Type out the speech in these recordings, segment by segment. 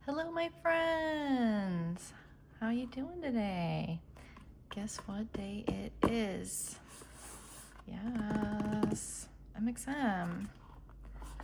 Hello, my friends. How you doing today? Guess what day it is? Yes, MXM.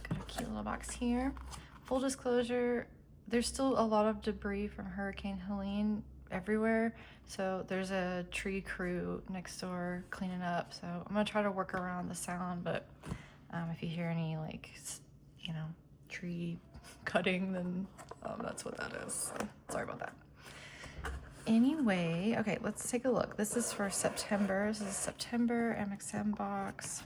Got a cute little box here. Full disclosure, there's still a lot of debris from Hurricane Helene everywhere. So there's a tree crew next door cleaning up. So I'm gonna try to work around the sound, but if you hear any tree cutting, then that's what that is. So sorry about that. Anyway, okay, let's take a look. This is for September. This is a September MXM box.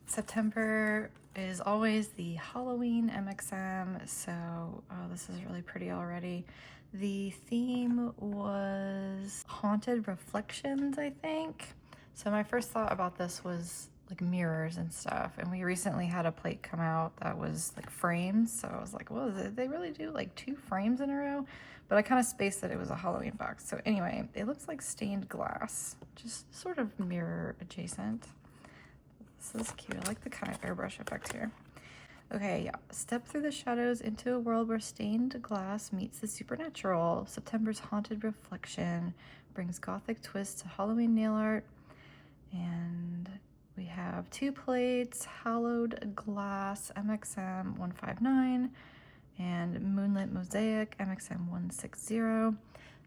September is always the Halloween MXM, so this is really pretty already. The theme was Haunted Reflections, I think. So my first thought about this was like mirrors and stuff, and we recently had a plate come out that was like frames, so I was like, well, did they really do like 2 frames in a row? But I kind of spaced that it was a Halloween box. So anyway, it looks like stained glass, just sort of mirror adjacent. This is cute. I like the kind of airbrush effect here. Okay, yeah. Step through the shadows into a world where stained glass meets the supernatural. September's haunted reflection brings gothic twists to Halloween nail art. And we have 2 plates, hallowed glass MXM 159 and moonlit mosaic MXM 160. And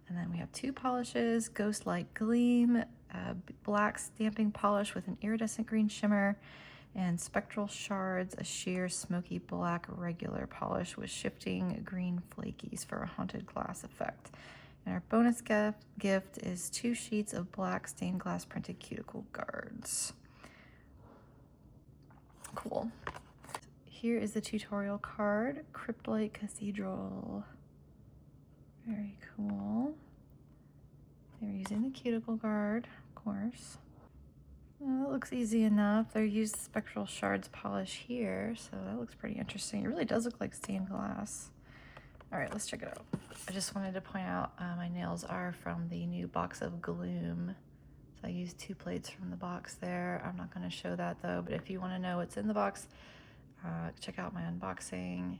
then we have 2 polishes, ghost light gleam, black stamping polish with an iridescent green shimmer, and spectral shards, a sheer smoky black regular polish with shifting green flakies for a haunted glass effect. And our bonus gift is 2 sheets of black stained glass printed cuticle guards. Cool. Here is the tutorial card, Cryptolite Cathedral. Very cool. They're using the cuticle guard, of course. Well, that looks easy enough. They used spectral shards polish here, so that looks pretty interesting. It really does look like stained glass. All right, let's check it out. I just wanted to point out my nails are from the new box of Gloom. So I used 2 plates from the box there. I'm not going to show that though, but if you want to know what's in the box, check out my unboxing.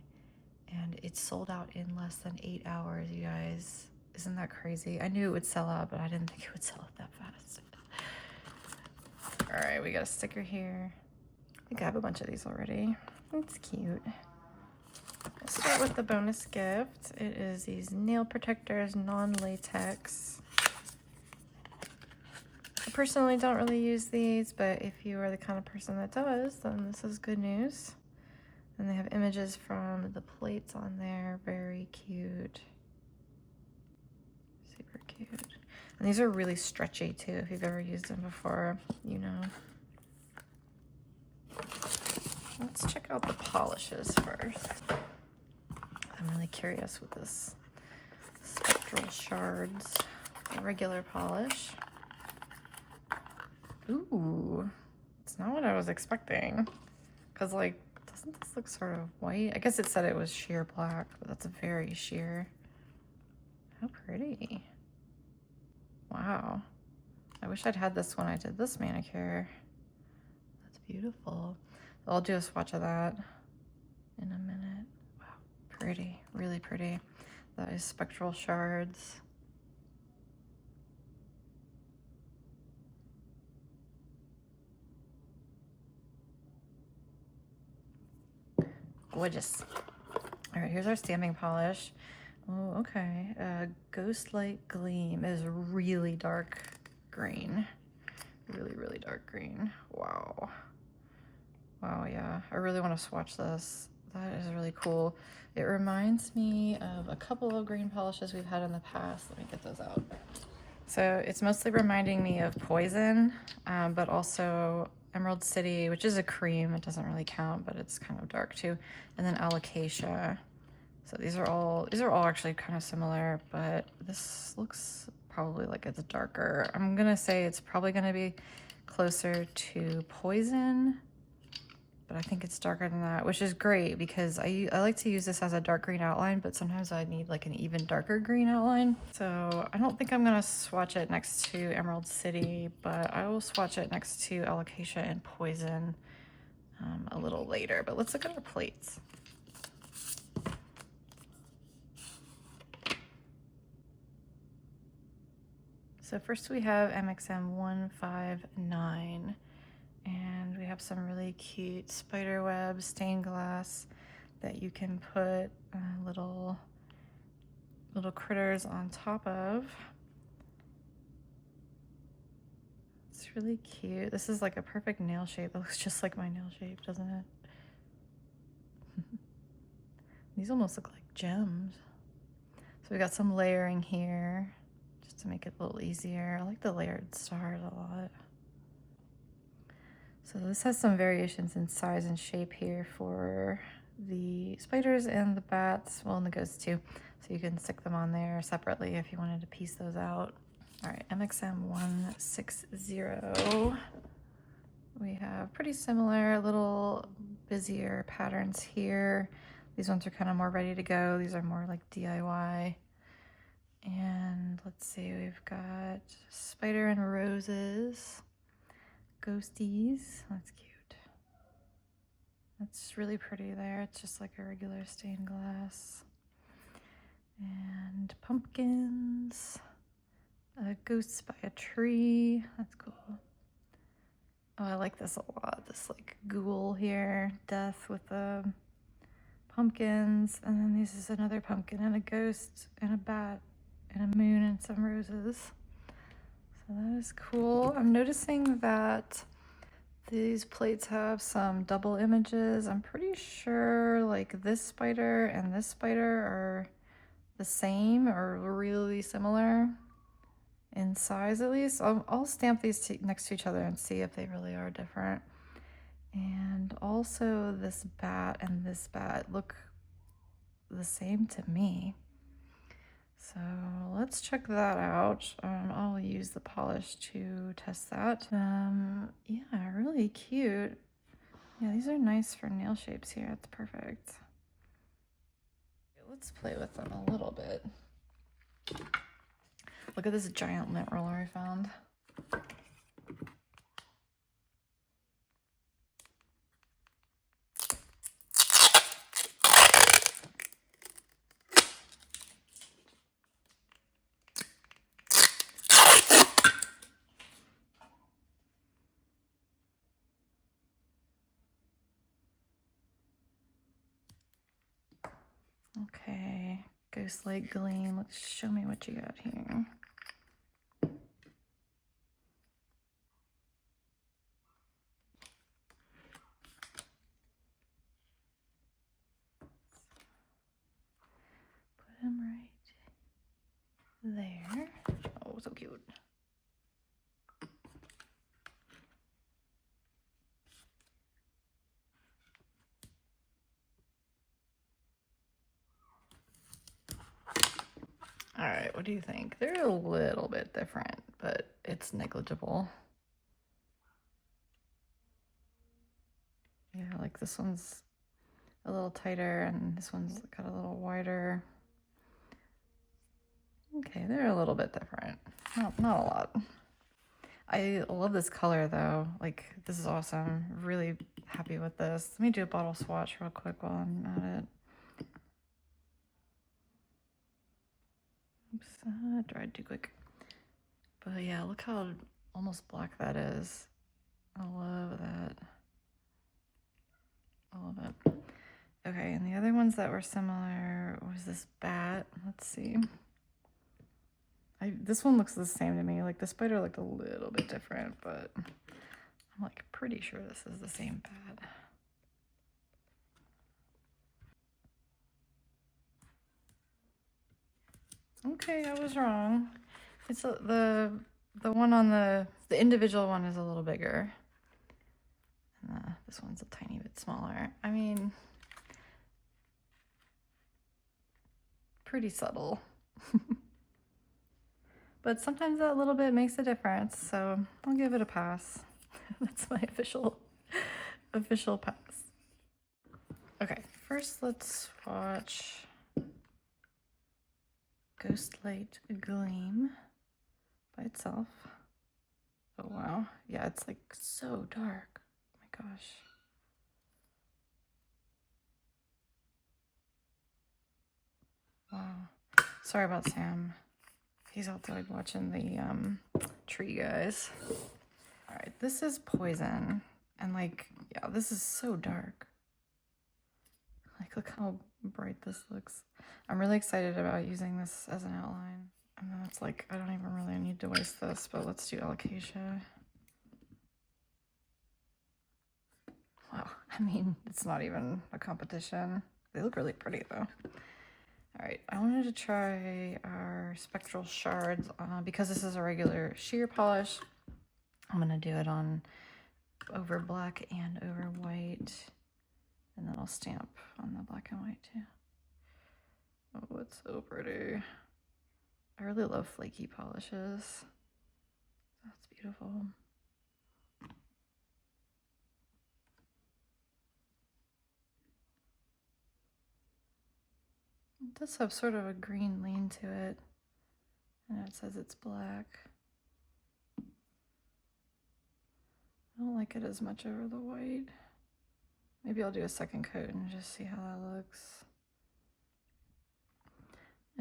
And it's sold out in less than 8 hours, you guys. Isn't that crazy? I knew it would sell out, but I didn't think it would sell out that fast. All right, we got a sticker here. I think I have a bunch of these already. It's cute. We'll start with the bonus gift. It is these nail protectors, non-latex. I personally don't really use these, but if you are the kind of person that does, then this is good news. And they have images from the plates on there. Very cute. Super cute. And these are really stretchy too. If you've ever used them before, you know. Let's check out the polishes first. I'm really curious with this spectral shards. The regular polish. Ooh, it's not what I was expecting. Cause like, doesn't this look sort of white? I guess it said it was sheer black, but that's very sheer. How pretty. Wow. I wish I'd had this when I did this manicure. That's beautiful. I'll do a swatch of that in a minute. Wow, pretty, really pretty. That is spectral shards. Gorgeous. All right, here's our stamping polish. Oh, okay. Ghost Light Gleam is really dark green. Really, really dark green. Wow. Wow, yeah. I really want to swatch this. That is really cool. It reminds me of a couple of green polishes we've had in the past. Let me get those out. So it's mostly reminding me of Poison, but also Emerald City, which is a cream. It doesn't really count, but it's kind of dark too. And then Alocasia. So these are all actually kind of similar, but this looks probably like it's darker. I'm gonna say it's probably gonna be closer to Poison, but I think it's darker than that, which is great because I like to use this as a dark green outline, but sometimes I need like an even darker green outline. So I don't think I'm gonna swatch it next to Emerald City, but I will swatch it next to Alocasia and Poison a little later. But let's look at our plates. So first we have MXM 159, and we have some really cute spider web stained glass that you can put little critters on top of. It's really cute. This is like a perfect nail shape. It looks just like my nail shape, doesn't it? These almost look like gems. So we got some layering here just to make it a little easier. I like the layered stars a lot. So this has some variations in size and shape here for the spiders and the bats, well, and the ghosts too. So you can stick them on there separately if you wanted to piece those out. All right, MXM 160. We have pretty similar, little busier patterns here. These ones are kind of more ready to go. These are more like DIY. And let's see, we've got spider and roses, ghosties. That's cute. That's really pretty there. It's just like a regular stained glass. And pumpkins, ghosts by a tree. That's cool. Oh, I like this a lot. This like ghoul here, death with the pumpkins, and then this is another pumpkin and a ghost and a bat and a moon and some roses. So that is cool. I'm noticing that these plates have some double images. I'm pretty sure like this spider and this spider are the same or really similar in size, at least. I'll stamp these next to each other and see if they really are different. And also this bat and this bat look the same to me. So let's check that out. I'll use the polish to test that. Yeah, really cute. Yeah, these are nice for nail shapes here. It's perfect. Let's play with them a little bit. Look at this giant lint roller I found. Okay, Ghost Light Gleam. Let's show me what you got here. Put him right there. Oh, so cute. All right, what do you think? They're a little bit different, but it's negligible. Yeah, like this one's a little tighter and this one's got a little wider. Okay, they're a little bit different. Not a lot. I love this color though. Like, this is awesome. Really happy with this. Let me do a bottle swatch real quick while I'm at it. Oops, dried too quick. But yeah, look how almost black that is. I love that. I love it. Okay, and the other ones that were similar was this bat. Let's see. This one looks the same to me. Like the spider looked a little bit different, but I'm like pretty sure this is the same bat. Okay, I was wrong. It's the one on the individual one is a little bigger. And this one's a tiny bit smaller. I mean, pretty subtle. But sometimes that little bit makes a difference, so I'll give it a pass. That's my official pass. Okay, first let's watch Ghost Light Gleam by itself. Oh wow, yeah, it's like so dark. Oh my gosh. Wow. Sorry about Sam. He's outside watching the tree guys. All right, this is Poison. And like, yeah, this is so dark. Like, look how bright this looks. I'm really excited about using this as an outline. And then it's like, I don't even really need to waste this, but let's do Alocasia. Wow, I mean, it's not even a competition. They look really pretty though. All right, I wanted to try our spectral shards because this is a regular sheer polish. I'm gonna do it on over black and over white, and then I'll stamp on the black and white too. Oh, it's so pretty. I really love flaky polishes. That's beautiful. It does have sort of a green lean to it, and it says it's black. I don't like it as much over the white. Maybe I'll do a second coat and just see how that looks.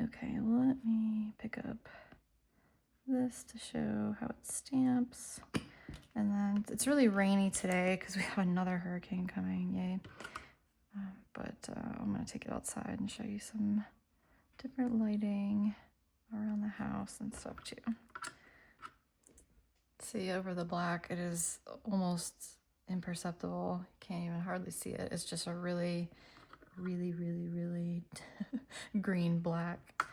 Okay, let me pick up this to show how it stamps. And then it's really rainy today because we have another hurricane coming, yay. I'm gonna take it outside and show you some different lighting around the house and stuff too. See, over the black, it is almost imperceptible. You can't even hardly see it. It's just a really green black.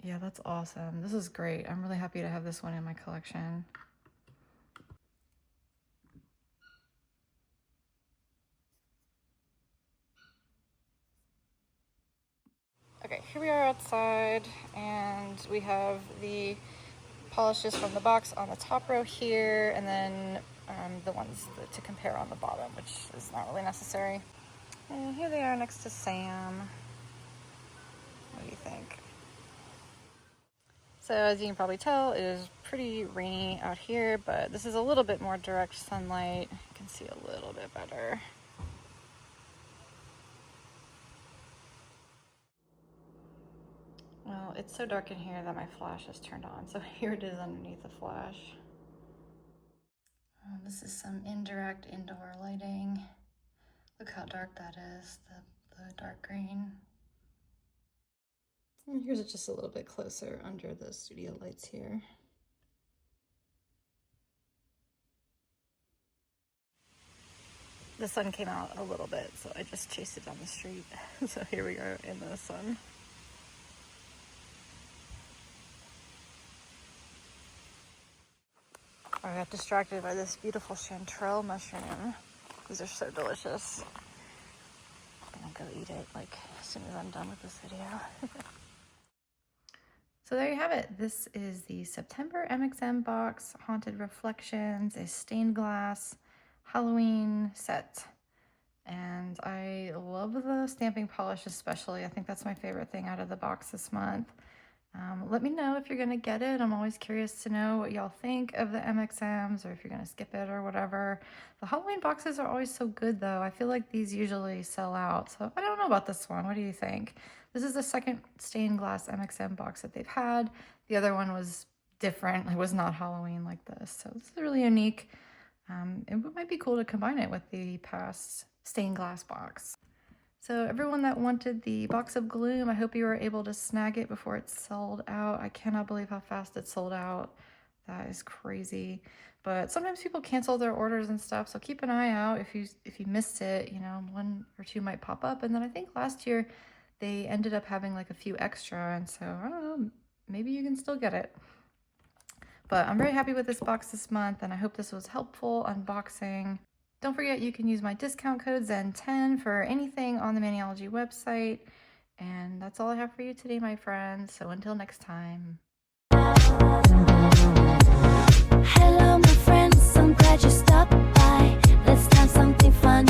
Yeah, that's awesome. This is great. I'm really happy to have this one in my collection. Okay, here we are outside, and we have the polishes from the box on the top row here, and then the ones to compare on the bottom, which is not really necessary. And here they are next to Sam. What do you think? So as you can probably tell, it is pretty rainy out here, but this is a little bit more direct sunlight. You can see a little bit better. Well, it's so dark in here that my flash is turned on, so here it is underneath the flash. This is some indirect indoor lighting. Look how dark that is, the dark green. And here's it just a little bit closer under the studio lights here. The sun came out a little bit, so I just chased it down the street. So here we are in the sun. I got distracted by this beautiful chanterelle mushroom. These are so delicious. I'm gonna go eat it like as soon as I'm done with this video. So there you have it. This is the September MXM box, Haunted Reflections, a stained glass Halloween set. And I love the stamping polish especially. I think that's my favorite thing out of the box this month. Let me know if you're gonna get it. I'm always curious to know what y'all think of the MXMs, or if you're gonna skip it or whatever. The Halloween boxes are always so good though. I feel like these usually sell out. So I don't know about this one. What do you think? This is the second stained glass MXM box that they've had. The other one was different. It was not Halloween like this. So this is really unique. It might be cool to combine it with the past stained glass box. So everyone that wanted the box of Gloom, I hope you were able to snag it before it sold out. I cannot believe how fast it sold out. That is crazy. But sometimes people cancel their orders and stuff, so keep an eye out. If you missed it, you know, 1 or 2 might pop up. And then I think last year they ended up having like a few extra, and so I don't know, maybe you can still get it. But I'm very happy with this box this month, and I hope this was helpful unboxing. Don't forget, you can use my discount code ZEN10 for anything on the Maniology website. And that's all I have for you today, my friends. So until next time. Hello, my friends. I'm glad you stopped by. Let's have something fun.